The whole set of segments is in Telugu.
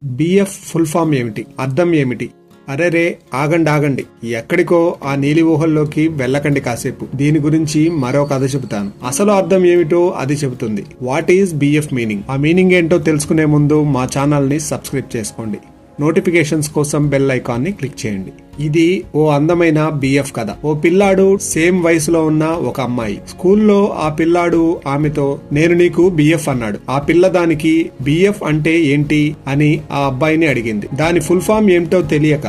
బిఎఫ్ ఫుల్ ఫామ్ ఏమిటి? అర్థం ఏమిటి? అరెరే, ఆగండి. ఎక్కడికో ఆ నీలి ఊహల్లోకి వెళ్ళకండి కాసేపు. దీని గురించి మరో కథ చెబుతాను. అసలు అర్థం ఏమిటో అది చెబుతుంది. What is BF meaning? ఆ మీనింగ్ ఏంటో తెలుసుకునే ముందు మా ఛానల్ ని సబ్స్క్రైబ్ చేసుకోండి. నోటిఫికేషన్స్ కోసం బెల్ ఐకాన్ ని క్లిక్ చేయండి. ఇది ఓ అందమైన బిఎఫ్ కథ. ఓ పిల్లాడు, సేమ్ వయసులో ఉన్న ఒక అమ్మాయి. స్కూల్లో ఆ పిల్లాడు ఆమెతో నేను నీకు బిఎఫ్ అన్నాడు. ఆ పిల్ల దానికి బిఎఫ్ అంటే ఏంటి అని ఆ అబ్బాయిని అడిగింది. దాని ఫుల్ ఫామ్ ఏమిటో తెలియక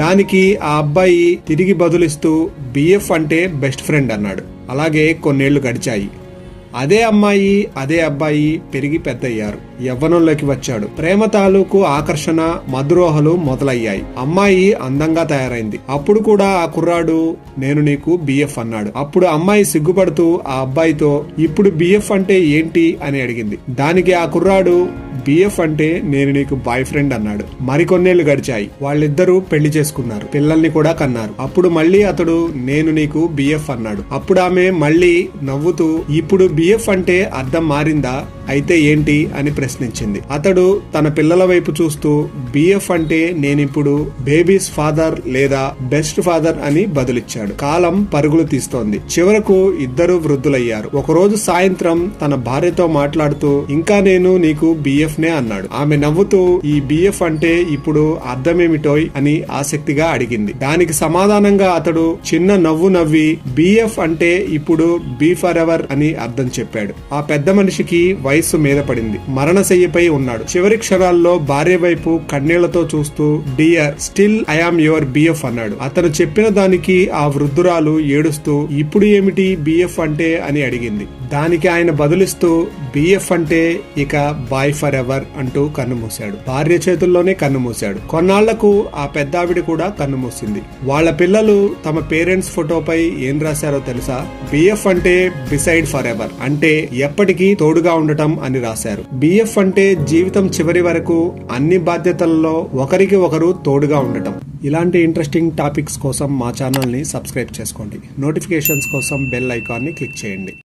దానికి ఆ అబ్బాయి తిరిగి బదులిస్తూ బిఎఫ్ అంటే బెస్ట్ ఫ్రెండ్ అన్నాడు. అలాగే కొన్నేళ్లు గడిచాయి. అదే అమ్మాయి అదే అబ్బాయి పెరిగి పెద్దయ్యారు. యవ్వనంలోకి వచ్చాడు. ప్రేమ తాలూకు ఆకర్షణ, మధురోహలు మొదలయ్యాయి. అమ్మాయి అందంగా తయారైంది. అప్పుడు కూడా ఆ కుర్రాడు నేను నీకు బిఎఫ్ అన్నాడు. అప్పుడు అమ్మాయి సిగ్గుపడుతూ ఆ అబ్బాయితో ఇప్పుడు బిఎఫ్ అంటే ఏంటి అని అడిగింది. దానికి ఆ కుర్రాడు బిఎఫ్ అంటే నేను నీకు బాయ్ ఫ్రెండ్ అన్నాడు. మరికొన్నేళ్లు గడిచాయి. వాళ్ళిద్దరూ పెళ్లి చేసుకున్నారు. పిల్లల్ని కూడా కన్నారు. అప్పుడు మళ్ళీ అతడు నేను నీకు బిఎఫ్ అన్నాడు. అప్పుడు ఆమె మళ్ళీ నవ్వుతూ ఇప్పుడు బిఎఫ్ అంటే అర్థం మారిందా, అయితే ఏంటి అని ప్రశ్నించింది. అతడు తన పిల్లల వైపు చూస్తూ బిఎఫ్ అంటే నేనిప్పుడు బేబీస్ ఫాదర్ లేదా బెస్ట్ ఫాదర్ అని బదులిచ్చాడు. కాలం పరుగులు తీస్తోంది. చివరకు ఇద్దరు వృద్ధులయ్యారు. ఒకరోజు సాయంత్రం తన భార్యతో మాట్లాడుతూ ఇంకా నేను నీకు బిఎఫ్ నే అన్నాడు. ఆమె నవ్వుతూ ఈ బిఎఫ్ అంటే ఇప్పుడు అర్థమేమిటోయ్ అని ఆసక్తిగా అడిగింది. దానికి సమాధానంగా అతడు చిన్న నవ్వు నవ్వి బిఎఫ్ అంటే ఇప్పుడు బీ ఫర్ ఎవర్ అని అర్థం చెప్పాడు. ఆ పెద్ద మనిషికి వయస్సు మీద పడింది. మరణశయ్యపై ఉన్నాడు. చివరి క్షణాల్లో భార్య వైపు కన్నీళ్లతో చూస్తూ dear still I am your BF అన్నాడు. అతను చెప్పిన దానికి ఆ వృద్ధురాలు ఏడుస్తూ ఇప్పుడు ఏమిటి బిఎఫ్ అంటే అని అడిగింది. దానికి ఆయన బదులిస్తూ బిఎఫ్ అంటే ఇక బాయ్ ఫర్ ఎవర్ అంటూ కన్నుమూశాడు. భార్య చేతుల్లోనే కన్నుమూశాడు. కొన్నాళ్లకు ఆ పెద్దావిడ కూడా కన్నుమూసింది. వాళ్ళ పిల్లలు తమ పేరెంట్స్ ఫోటోపై ఏం రాశారో తెలుసా? బిఎఫ్ అంటే బిసైడ్ ఫర్ ఎవర్, అంటే ఎప్పటికీ తోడుగా ఉండటం అని రాశారు. బిఎఫ్ అంటే జీవితం చివరి వరకు అన్ని బాధ్యతలలో ఒకరికి ఒకరు తోడుగా ఉండటం. ఇలాంటి ఇంట్రెస్టింగ్ టాపిక్స్ కోసం మా ఛానల్ ని సబ్స్క్రైబ్ చేసుకోండి. నోటిఫికేషన్స్ కోసం బెల్ ఐకాన్ ని క్లిక్ చేయండి.